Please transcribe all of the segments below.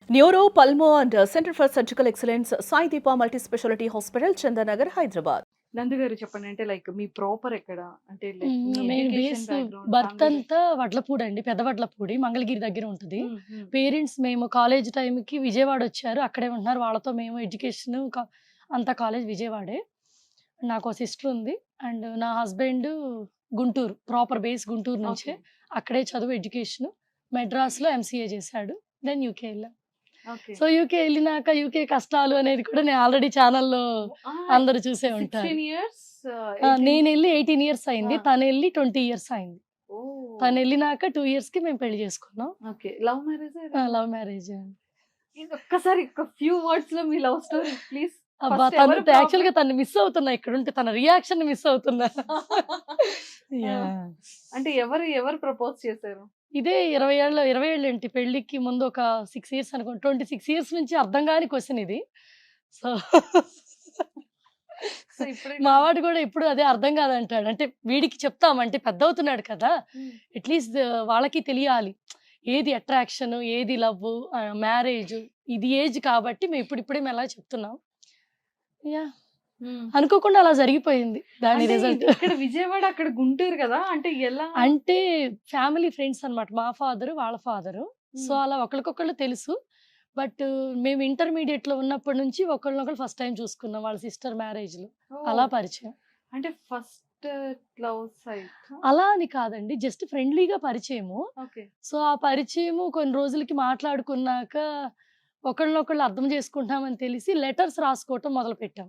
Neuro, pulmo and centre for surgical excellence Sai Deepa multi speciality hospital, Chandanagar, Hyderabad. Nandu గారు చెప్పండి. అంటే like మీ ప్రాపర్ ఎక్కడ? అంటే లైక్ మీ main education base background, birth family అంతా వడ్లపూడి అండి. పెద్ద వడ్లపూడి మంగళగిరి దగ్గర ఉంటది. హ్మ్. పేరెంట్స్ మేము కాలేజ్ టైమ్‌కి విజయవాడ వచ్చారు. అక్కడే ఉంటున్నారు. వాళ్ళతో మేము ఎడ్యుకేషన్ అంతా కాలేజ్ విజయవాడే. నాకో సిస్టర్ ఉంది. అండ్ నా husband Guntur. Proper base Guntur నుంచే. ఓకే. అక్కడే చదువు ఎడ్యుకేషన్. మెడ్రాస్‌లో ఎంసీఏ చేశాడు. దెన్ యూకే ఎళ్ళాం. ఓకే. సో యూకే ఎళ్ళినాక యూకే కష్టాలు అనేది కూడా నేను ఆల్రెడీ ఛానెల్‌లో ఆ! అందరూ చూసే ఉంటారు. 16 ఇయర్స్ 18 నేనెళ్ళి 18 ఇయర్స్ అయింది. ఆ! తనెళ్ళి 20 ఇయర్స్ అయింది. ఓహ్! తనెళ్ళినాక 2 ఇయర్స్‌కి మేము పెళ్లి చేసుకున్నాం. ఓకే. లవ్ మ్యారేజా? అరేంజ్ లవ్ మ్యారేజ్ అండి. ఇది ఒక్కసారి ఒక ఫ్యూ వర్డ్స్‌లో మీ లవ్ స్టోరీ ప్లీజ్. అబ్బా! ఫస్ట్ ఎవరు యాక్చువల్‌గా తనని మిస్ అవుతున్నా ఇక్కడుంటే. తన రియాక్షన్‌ని మిస్ అవుతున్నా. యాహ్! అంటే ఎవరు ప్రపోజ్ చేశారు? ఇదే 20 ఏళ్ళేంటి పెళ్ళికి ముందు ఒక 6 ఇయర్స్ అనుకోండి. 26 ఇయర్స్ నుంచి అర్థం గాని క్వెషన్ ఇది. సో సో ఇప్పుడే మా వాడు గూడా ఎప్పుడు అదే అర్థం కాదంటాడు. అంటే వీడికి చెప్తాం అంటే పెద్దవుతున్నాడు కదా! హ్మ్. అట్‌లీస్ట్ వాళ్ళకి తెలియాలి. ఏది అట్రాక్షన్, ఏది లవ్వు, మ్యారేజ్ ఇది ఏజ్ కాబట్టి మేము ఇప్పుడిప్పుడే మెల్లగా చెప్తున్నాం. యాహ్! హ్మ్. అనుకోకుండా అలా జరిగిపోయింది. దాని అంటే రిజల్ట్. ఇక్కడ విజయవాడ, అక్కడ గుంటూరు కదా! అంటే ఎలా? అంటే ఫ్యామిలీ ఫ్రెండ్స్ అన్నమాట. మా ఫాదరు, వాళ్ళ ఫాదరు. సో, హ్మ్. అలా ఒకళ్ళకొకళ్ళు తెలుసు. బట్ మేము ఇంటర్మీడియేట్‌లో ఉన్నప్పటి నుంచి ఒకళ్ళనొకళ్ళు ఫస్ట్ టైమ్ చూసుకున్నాం. వాళ్ళ సిస్టర్ మ్యారేజ్‌లో. అలా ఓహ్! పరిచయం. అంటే ఫస్ట్ లవ్ సైటా? అలా అని కాదండి. జస్ట్ ఫ్రెండ్లీగా పరిచయము. ఓకే. సో, ఆ పరిచయము కొన్ని రోజులకి మాట్లాడుకున్నాక ఒకళ్ళనొకళ్ళు అర్థం చేసుకుంటున్నామని తెలిసి లెటర్స్ రాసుకోవటం మొదలుపెట్టాం.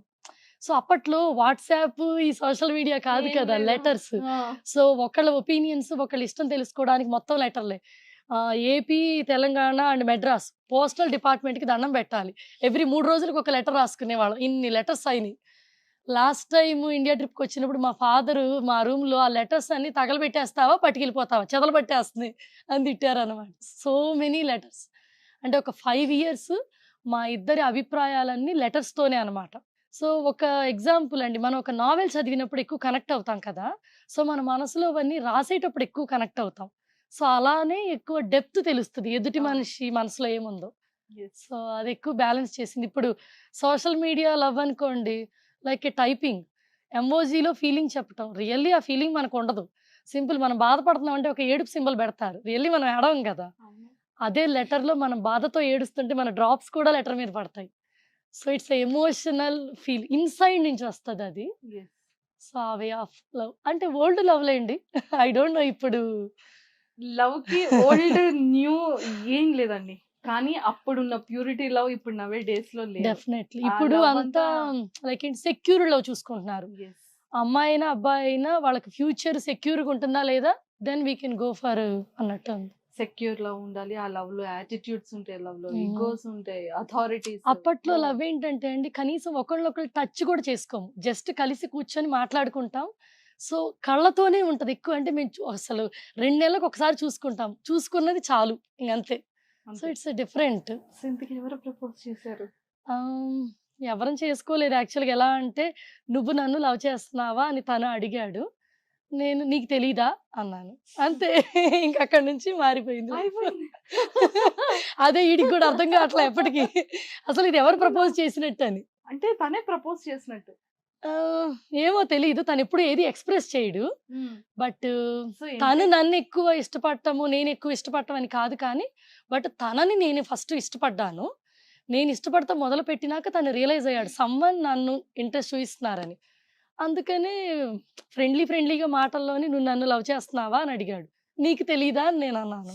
సో, అప్పట్లో వాట్సాప్, ఈ సోషల్ మీడియా కాదు ఏం కదా! లేదు. లెటర్స్. ఆ! సో, ఒకళ్ళ ఒపీనియన్స్, ఒకళ్ళ ఇష్టం తెలుసుకోవడానికి మొత్తం లెటర్‌లే. AP, Telangana and Madras postal డిపార్ట్‌మెంట్‌కి దండం పెట్టాలి. ఎవ్రీ 3 రోజులకి ఒక లెటర్ రాసుకునేవాళ్ళం. ఇన్ని లెటర్స్ అయినియి. లాస్ట్ టైమ్ ఇండియా ట్రిప్‌కొచ్చినప్పుడు మా ఫాదరు మా రూమ్‌లో ఆ లెటర్స్ అన్ని తగలబెట్టేస్తావా? పట్టుకెళ్ళిపోతావా? చెదలబట్టేస్తుంది అని తిట్టారనమాట. So many letters. అంటే ఒక 5 ఇయర్స్ మా ఇద్దరి అభిప్రాయాలన్నీ లెటర్స్‌తోనే అనమాట. సో ఒక ఎగ్జాంపుల్ అండి. మనం ఒక నావెల్ చదివినప్పుడు ఎక్కువ కనెక్ట్ అవుతాం కదా! సో మన మనసులోవన్నీ రాసేటప్పుడు ఎక్కువ కనెక్ట్ అవుతాం. సో అలానే ఎక్కువ డెప్త్ తెలుస్తది. ఎదుటి అవును. మనిషి మనసులో ఏముందో. యెస్. సో అది ఎక్కువ బ్యాలెన్స్ చేసింది. ఇప్పుడు సోషల్ మీడియా లవ్ అనుకోండి. Like a typing. ఎమోజిలో ఫీలింగ్ చెప్పటం. రియల్లీ ఆ ఫీలింగ్ మనకుండదు. సింపుల్ మనం బాధపడుతున్నాం అంటే ఒక ఏడుపు సింబల్ పెడతారు. రియల్లీ మనం ఏడవం గదా! అవును. అదే లెటర్‌లో మనం బాధతో ఏడుస్తుంటే మన డ్రాప్స్ కూడా లెటర్ మీద పడతాయి. So, it's a emotional feel. Inside నుంచి వస్తదది. యెస్. సో, ఆ వే ఆఫ్ లవ్. అంటే ఓల్డ్ లవ్‌లేండి. ఐ డోంట్ నో ఇప్పుడు. లవ్‌కి ఓల్డ్, న్యూ ఏం లేదండి. కానీ అప్పుడున్న ప్యూరిటీ లవ్ ఇప్పుడు నవే డేస్‌లో లేదు. డెఫినైట్‌లీ. ఆ ఇప్పుడు లవ్ అంతా అంతా లైక్ ఏంటి సెక్యూర్ లవ్ చూసుకుంటున్నారు. యెస్. అమ్మాయైనా, అబ్బాయైనా వాళ్ళకి ఫ్యూచర్ సెక్యూర్‌గా ఉంటుందా లేదా? Then we can go for అన్నట్టుంది. సెక్యూర్ లవ్ ఉండాలి. ఆ లవ్‌లో యాటిట్యూడ్స్ ఉంటాయి. లవ్‌లో హ్మ్. ఇగోస్ ఉంటాయి. అథారిటీస్. అప్పట్లో ఓహ్! లవ్ ఏంటంటే అండి, కనీసం ఒకళ్ళనొకళ్ళు టచ్ కూడా చేసుకోము. జస్ట్ కలిసి కూర్చొని మాట్లాడుకుంటాం. సో, కళ్ళతోనే ఉంటది ఎక్కువ. అంటే మేము అసలు 2 నెలలకు ఒకసారి చూసుకుంటాం. చూసుకున్నది చాలు ఇంగంతే. సో, అంతే. It's different. సో ఇంతకి ఎవరు ప్రపోజ్ చేశారు? ఆహ్, ఎవరం చేసుకోలేదు యాక్చువల్‌గా. ఎలా అంటే, "నువ్వు నన్ను లవ్ చేస్తున్నావా?" అని తను అడిగాడు. నేను "నీకు తెలీదా?" అన్నాను. అంతే. ఇంకక్కడి నుంచి మారిపోయింది లైఫ్. అయిపోయింది. అదే ఈడికి గూడా అర్థం కావట్లే ఎప్పటికి. అసలు ఇది ఎవరు అవునా? ప్రపోజ్ చేసినట్టని. అంటే తనే ప్రపోజ్ చేసినట్టు. ఆహ్, ఏమో తెలీదు. తనెప్పుడు ఏది ఎక్స్‌ప్రెస్ చేయడు. హ్మ్. బట్ సో తను ఎంతసేపు నన్నెక్కువ ఇష్టపడటము, నేనెక్కువ ఇష్టపడటం అని కాదు కానీ, బట్ తనని నేను ఫస్ట్ ఇష్టపడ్డాను. నేను ఇష్టపడటం మొదలుపెట్టినాక తను రియలైజ్ అయ్యాడు. సమ్‌వన్ నన్ను ఇంట్రెస్ట్ చూయిస్తున్నారని. అందుకని ఫ్రెండ్లీగా మాటల్లోని "నువ్వు నన్ను లవ్ చేస్తున్నావా?" అని అడిగాడు. "నీకు తెలీదా?" అని నేనన్నాను.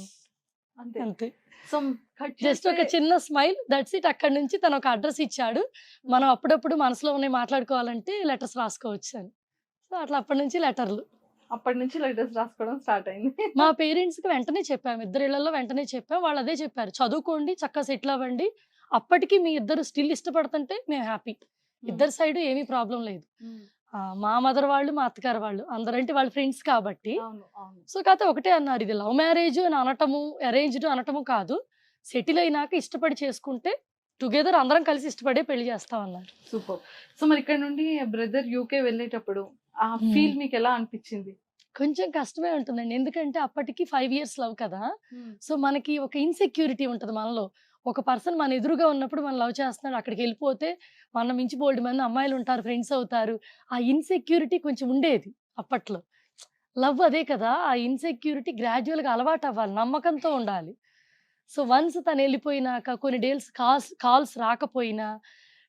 అంతే. అంతే. సో కట్ జస్ట్ చేస్తే ఒక చిన్న స్మైల్ దట్స్ ఇట్. అక్కడి నుంచి తనొక అడ్రెస్ ఇచ్చాడు. మనం అప్పుడప్పుడు మనసులో ఉన్నయి మాట్లాడుకోవాలంటే లెటర్స్ రాసుకోవచ్చని. సో, అట్లా అప్పటి నుంచి లెటర్లు. అప్పటి నుంచి లెటర్స్ రాసుకోవడం స్టార్ట్ అయింది. మా పేరెంట్స్‌కి వెంటనే చెప్పాము. ఇద్దరిళ్ళలో వెంటనే చెప్పాం. వాళ్ళదే చెప్పారు. చదువుకోండి, చక్కగా సెటిల్ అవ్వండి. అప్పటికి మీ ఇద్దరు స్టిల్ ఇష్టపడుతుంటే మేము హ్యాపీ. హ్మ్. ఇద్దరి సైడు ఏమీ ప్రాబ్లమ్ లేదు. హ్మ్. మా మదర్ వాళ్ళు, మా అత్తగారు వాళ్ళు అందరంటే వాళ్ళ ఫ్రెండ్స్ కాబట్టి. అవును. అవును. సో, కాతే ఒకటే అన్నారు. ఇది లవ్ మ్యారేజ్ అని అనటము, అరేంజ్డ్ అనటము కాదు. సెటిల్ అయినాక ఇష్టపడి చేసుకుంటే టుగెదర్ అందరం కలిసి ఇష్టపడే పెళ్లి చేస్తాం అన్నారు. సూపర్. సో మరి ఇక్కడ నుండి బ్రదర్ యూకే వెళ్ళేటప్పుడు ఆ హ్మ్. ఫీల్ మీకెలా అనిపిచ్చింది? కొంచెం కష్టమే ఉంటుందండి. ఎందుకంటే అప్పటికి 5 ఇయర్స్ లవ్ కదా! హ్మ్. సో, మనకి ఒక ఇన్‌సెక్యూరిటీ ఉంటది మనలో. ఒక పర్సన్ మన ఎదురుగా ఉన్నప్పుడు మనం లవ్ చేస్తున్నాడు, అక్కడికి వెళ్ళిపోతే మనం మించి బోల్డ్ మంది అమ్మాయిలు ఉంటారు, ఫ్రెండ్స్ అవుతారు. ఆ ఇన్సెక్యూరిటీ కొంచెం ఉండేది అప్పట్లో. లవ్ అదే కదా! ఆ ఇన్సెక్యూరిటీ గ్రాడ్యువల్‌గా అలవాటవ్వాలి. నమ్మకంతో ఉండాలి. సో, వన్స్ తనెళ్ళిపోయినాక కొన్ని డేస్ కాల్స్ కాల్స్ రాకపోయినా,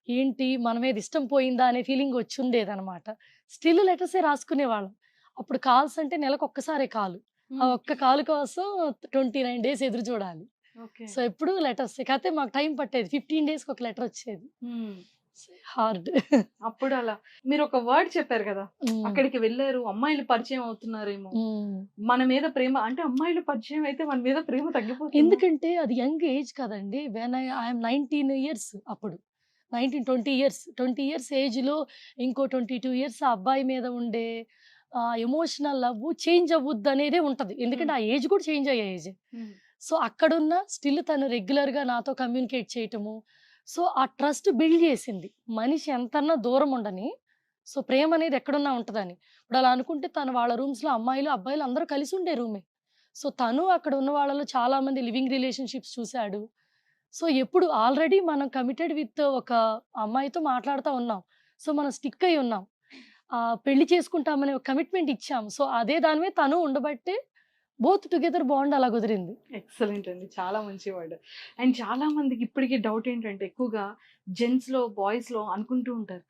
ఏంటి మన మీద ఇష్టం పోయిందా అనే ఫీలింగ్ వచ్చుండేదనమాట. స్టిల్ లెటర్సే రాసుకునేవాళ్ళం. అప్పుడు కాల్స్ అంటే నెలకొక్కసారే కాలు. ఆ ఒక్క కాల్ కోసం 29 డేస్ ఎదురు చూడాలి. ఓకే. సో, ఎప్పుడు లెటర్సే. కాకపోతే మాకు టైం పట్టేది. 15 డేస్‌కి ఒక లెటర్ వచ్చేది. హార్డ్. అప్పుడు అలా మీరు ఒక వర్డ్ చెప్పారు కదా, హ్మ్. అక్కడికి వెళ్ళారు, అమ్మాయిలు పరిచయం అవుతున్నారేమో, హ్మ్. మన మీద ప్రేమ అంటే అమ్మాయిలు పరిచయం అయితే మన మీద ప్రేమ తగ్గిపోతుంది. ఎందుకంటే అది యంగ్ ఏజ్ కదండీ. వెన్ ఐయామ్ 19 ఇయర్స్ అప్పుడు. 19, 20 ఇయర్స్. 20 ఇయర్స్ ఏజ్‌లో ఇంకో 22 ఇయర్స్ ఆ అబ్బాయి మీద ఉండే ఎమోషనల్ లవ్వు చేంజ్ అవ్వుద్దనేదే ఉంటది. ఎందుకంటే ఆ ఏజ్ కూడా చేంజ్ అయ్యే ఏజే. సో, అక్కడున్న స్టిల్ తను రెగ్యులర్‌గా నాతో కమ్యూనికేట్ చేయటము. సో, ఆ ట్రస్ట్ బిల్డ్ చేసింది. మనిషి ఎంతన్నా దూరం ఉండని, సో, ప్రేమనేది ఎక్కడున్నా ఉంటదని. ఇప్పుడు అలా అనుకుంటే తను వాళ్ళ రూమ్స్‌లో అమ్మాయిలు, అబ్బాయిలు అందరూ కలిసుండే రూమే. సో, తను అక్కడ ఉన్న వాళ్ళలో చాలా మంది లివింగ్ రిలేషన్‌షిప్స్ చూసాడు. సో, ఎప్పుడు ఆల్రెడీ మనం కమిటెడ్ విత్ ఒక అమ్మాయితో మాట్లాడుతా ఉన్నాం. సో, మనం స్టిక్ అయ్యి ఉన్నాం. పెళ్లి చేసుకుంటామనే ఒక కమిట్మెంట్ ఇచ్చాం. సో, అదే దాని మీద తను ఉండబట్టే బోత్ టుగెదర్ బాండ్ అలా కుదిరింది. ఎక్సలెంట్ అండి. చాలా మంచి వర్డ్. అండ్ చాలా మందికి ఇప్పటికి డౌట్ ఏంటంటే ఎక్కువగా జెంట్స్‌లో, బాయ్స్‌లో అనుకుంటూ ఉంటారు.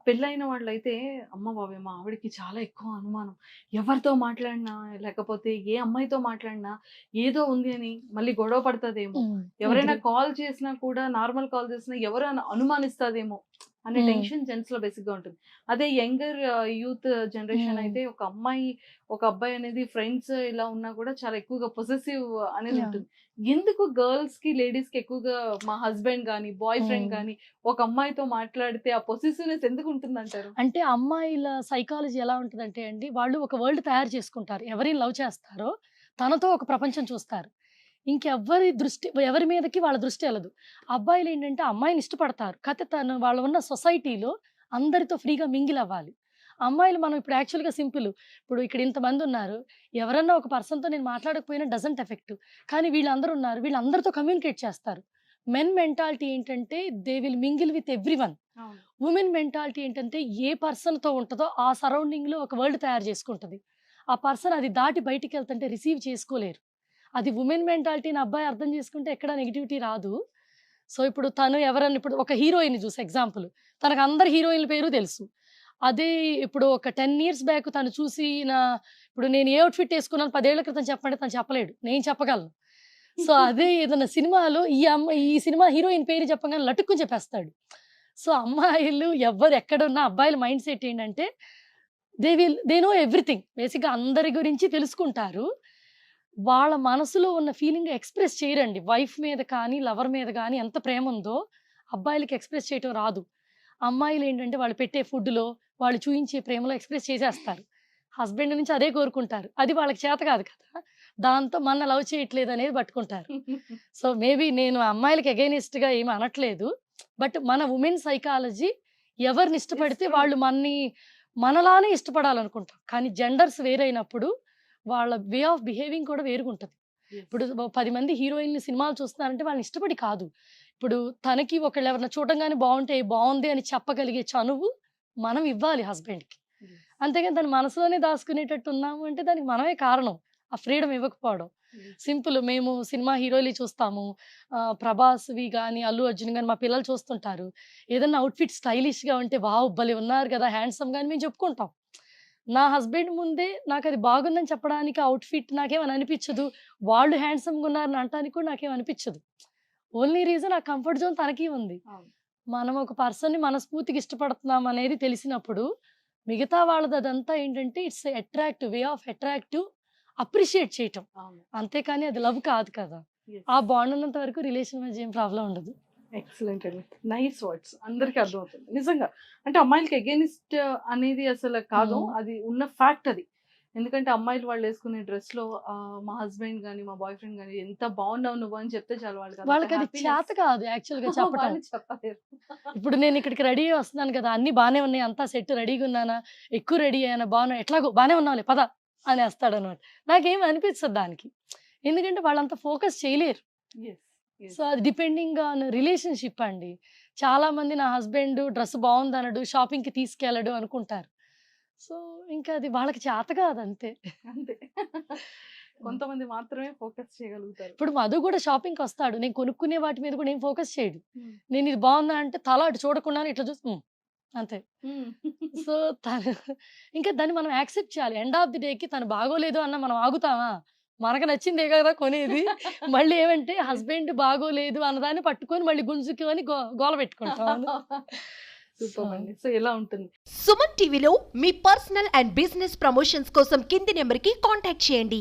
పెళ్ళైన వాళ్ళైతే అమ్మ బాబోయ్! మా ఆవిడకి చాలా ఎక్కువ అనుమానం. ఎవరితో మాట్లాడినా, లేకపోతే ఏ అమ్మాయితో మాట్లాడినా ఏదో ఉంది అని మళ్ళీ గొడవ పడతదేమో. హ్మ్. ఎవరైనా అగ్రీ. కాల్ చేసినా కూడా నార్మల్ కాల్ చేసినా ఎవరు అనుమానిస్తదేమో అనే హ్మ్. టెన్షన్ జెంట్స్‌లో బేసిక్‌గా ఉంటుంది. అదే యంగర్ యూత్ జనరేషన్ హ్మ్. అయితే ఒక అమ్మాయి, ఒక అబ్బాయి అనేది ఫ్రెండ్స్ ఇలా ఉన్నా కూడా చాలా ఎక్కువగా పొసెసివ్ అనేది యాహ్! ఉంటుంది. ఎందుకు గర్ల్స్‌కి, లేడీస్‌కి ఎక్కువగా మా హస్బెండ్ గాని, బాయ్ ఫ్రెండ్ హ్మ్. గాని ఒక అమ్మాయితో మాట్లాడితే ఆ పొసెసివ్‌నెస్ ఎందుకు ఉంటుందంటారు? అంటే అమ్మాయిల సైకాలజీ ఎలా ఉంటదంటే అండి, వాళ్ళు ఒక వరల్డ్ తయారు చేసుకుంటారు. ఎవరిని లవ్ చేస్తారో తనతో ఒక ప్రపంచం చూస్తారు. ఇంకెవ్వరి దృష్టి ఎవరి మీదకి వాళ్ళ దృష్టి ఎళ్ళదు. అబ్బాయిలేంటంటే అమ్మాయిని ఇష్టపడతారు. కాతే తను వాళ్ళు ఉన్న సొసైటీలో అందరితో ఫ్రీగా మింగిల్ అవ్వాలి. అమ్మాయిలు మనం ఇప్పుడు యాక్చువల్‌గా సింపుల్. ఇప్పుడు ఇక్కడ ఇంతమందున్నారు. ఎవరన్నా ఒక పర్సన్‌తో నేను మాట్లాడకపోయినా డజంట్ ఎఫెక్ట్. కానీ వీళ్ళందరూ ఉన్నారు. వీళ్ళందరితో కమ్యూనికేట్ చేస్తారు. మెన్ మెంటాలిటీ ఏంటంటే they will mingle with everyone. అవును. వుమెన్ మెంటాలిటీ ఏంటంటే ఏ పర్సన్‌తో ఉంటదో ఆ సరౌండింగ్‌లో ఒక వరల్డ్ తయారు చేసుకుంటది. ఆ పర్సన్ అది దాటి బయటికెళ్తుంటే రిసీవ్ చేసుకోలేరు. అది వుమెన్ మెంటాలిటీని అబ్బాయి అర్థం చేసుకుంటే ఎక్కడ నెగటివిటీ రాదు. సో, ఇప్పుడు తను ఎవరన్నా ఇప్పుడు ఒక హీరోయిన్‌ని చూసి ఎగ్జాంపుల్. తనకు అందరు హీరోయిన్‌ల పేరు తెలుసు. అదే ఇప్పుడు ఒక 10 ఇయర్స్ బ్యాక్ తను చూసిన ఇప్పుడు నేను ఏ ఔట్‌ఫిట్ ఏసుకున్నాను 10 ఏళ్ల క్రితం చెప్పండి తను చెప్పలేడు. నేను చెప్పగలను. సో, అదే ఏదైనా సినిమాలో ఈ సినిమా హీరోయిన్ పేరు చెప్పంగానే లటుక్కుని చెప్పేస్తాడు. సో, అమ్మాయిలు ఎవ్వరు ఎక్కడున్నా అబ్బాయిల మైండ్ సెట్ ఏంటంటే దే నో ఎవ్రీథింగ్. బేసిక్‌గా అందరి గురించి తెలుసుకుంటారు. వాళ్ళ మనసులో ఉన్న ఫీలింగ్ ఎక్స్‌ప్రెస్ చేయరండి. వైఫ్ మీద కానీ, లవర్ మీద గానీ ఎంత ప్రేముందో అబ్బాయిలకి ఎక్స్‌ప్రెస్ చేయటం రాదు. అమ్మాయిలేంటంటే వాళ్ళు పెట్టే ఫుడ్‌లో, వాళ్ళు చూయించే ప్రేమలో ఎక్స్‌ప్రెస్ చేసేస్తారు. హస్బెండ్ నుంచి అదే కోరుకుంటారు. అది వాళ్ళకి చేత కాదు కదా! దాంతో మనల్ని లవ్ చేయట్లేదనేది పట్టుకుంటారు. సో, మేబీ నేను అమ్మాయిలకి అగైనిస్ట్‌గా ఏమి అనట్లేదు. బట్ మన వుమెన్ సైకాలజీ ఎవరిని ఇష్టపడితే ట్రూ. వాళ్ళు మనలానే ఇష్టపడాలనుకుంటాం. కానీ జెండర్స్ వేరైనప్పుడు వాళ్ళ వే ఆఫ్ బిహేవింగ్ కూడా వేరుగుంటది. యెస్. ఇప్పుడు 10 మంది హీరోయిన్‌లు సినిమాలు చూస్తున్నారంటే వాళ్ళని ఇష్టపడి కాదు. ఇప్పుడు తనకి ఒకళ్ళు ఎవరైనా చూడంగానే బావుంటే బావుంది అని చెప్పగలిగే చనువు మనం ఇవ్వాలి హస్బెండ్‌కి. యెస్. అంతేగాని దాన్ని మనసులోనే దాసుకునేటట్టు ఉన్నాము అంటే దానికి మనమే కారణం. ఆ ఫ్రీడమ్ ఇవ్వకపోవడం. యెస్. సింపుల్ మేము సినిమా హీరో‌లయి చూస్తాము. 'ప్రభాస్‌వి' గాని, 'అల్లు అర్జున్' గాని మా పిల్లలు చూస్తుంటారు. ఏదన్నా ఔట్‌ఫిట్ స్టైలిష్‌గా ఉంటే వావ్! భలే ఉన్నారు కదా! హ్యాండ్సమ్‌గా అని మేము చెప్పుకుంటాం. నా హస్బెండ్ ముందే నాకది బాగుందని చెప్పడానికి ఆ ఔట్‌ఫిట్ నాకేమని అనిపిచ్చదు. వాళ్ళు హ్యాండ్సమ్‌గా ఉన్నారని అనటానికి కూడా నాకేం అనిపిచ్చదు. ఓన్లీ రీజన్ ఆ కంఫర్ట్ జోన్ తనకి ఉంది. అవును. మనం ఒక పర్సన్‌ని మనస్ఫూర్తిగా ఇష్టపడుతున్నాం అనేది తెలిసినప్పుడు, మిగతా వాళ్ళదదంతా ఏంటంటే it's way of attractive appreciate చేయటం. అవును. అంతేకాని అది లవ్ కాదు కదా! యెస్. ఆ బాండ్ ఉన్నంత వరకు రిలేషన్ మధ్య ఏం ప్రాబ్లమ్ ఉండదు. ఎక్సలెంట్ అండి. Nice words. అందరికి అర్థమవుతుంది. నిజంగా. అంటే అమ్మాయిలకి అగైనిస్ట్ అనేది అసలు కాదు. హ్మ్. అది ఉన్న ఫ్యాక్ట్ అది. ఎందుకంటే అమ్మాయిలు వాళ్ళేసుకునే డ్రెస్‌లో మా హస్బెండ్ గాని, మా బాయ్ ఫ్రెండ్ గాని ఎంత బాగున్నావు నువ్వు అని చెప్తే చాలు వాళ్ళకి అదొక వాళ్ళకది హ్యాపీనెస్. చేత కాదు యాక్చువల్‌గా చెప్పటం. వాళ్ళు చెప్పలేరు. ఇప్పుడు నేనిక్కడికి రెడీ అయ్యి వస్తున్నాను కదా! అన్నీ బానే ఉన్నాయి. అంతా సెట్ రెడీగున్నానా? ఎక్కువ రెడీ అయ్యానా? బాగున్నా ఎట్లాగో బానే ఉన్నావులే పద అనేస్తాడనమాట. నాకేమి అనిపించదు దానికి. ఎందుకంటే వాళ్ళంత ఫోకస్ చేయలేరు. యెస్. సో అది డిపెండింగ్ ఆన్ రిలేషన్షిప్ అండి. చాలా మంది నా హస్బెండ్ డ్రెస్ బాగుందనడు, షాపింగ్‌కి తీసుకెళ్ళడు అనుకుంటారు. సో ఇంకా అది వాళ్ళకి చేత కాదు అంతే. అంతే. కొంతమంది మాత్రమే ఫోకస్ చేయగలుగుతారు. ఇప్పుడు మధు కూడా షాపింగ్‌కి వస్తాడు. నేను కొనుక్కునే వాటి మీద కూడా ఏం ఫోకస్ చేయడు. హ్మ్. నేను ఇది బాగుందా అంటే తల అటు చూడకుండానే ఇట్లా చూసి అంతే. హ్మ్. సో తను ఇంకా దాన్ని మనం యాక్సెప్ట్ చేయాలి. ఎండ్ ఆఫ్ ది డేకి తను బాగోలేదు అన్న మనం ఆగుతామా? మనకు నచ్చిందే కదా కొనేది. మళ్ళీ ఏమంటే హస్బెండ్ బాగోలేదు అన్నదాన్ని పట్టుకొని మళ్ళీ గుంజుకొని గోల పెట్టుకుంటాం. సూపర్ అండి. సో ఎలా ఉంటుంది? సుమన్ టీవీలో మీ పర్సనల్ అండ్ బిజినెస్ ప్రమోషన్స్ కోసం కింది నెంబర్కి కాంటాక్ట్ చేయండి.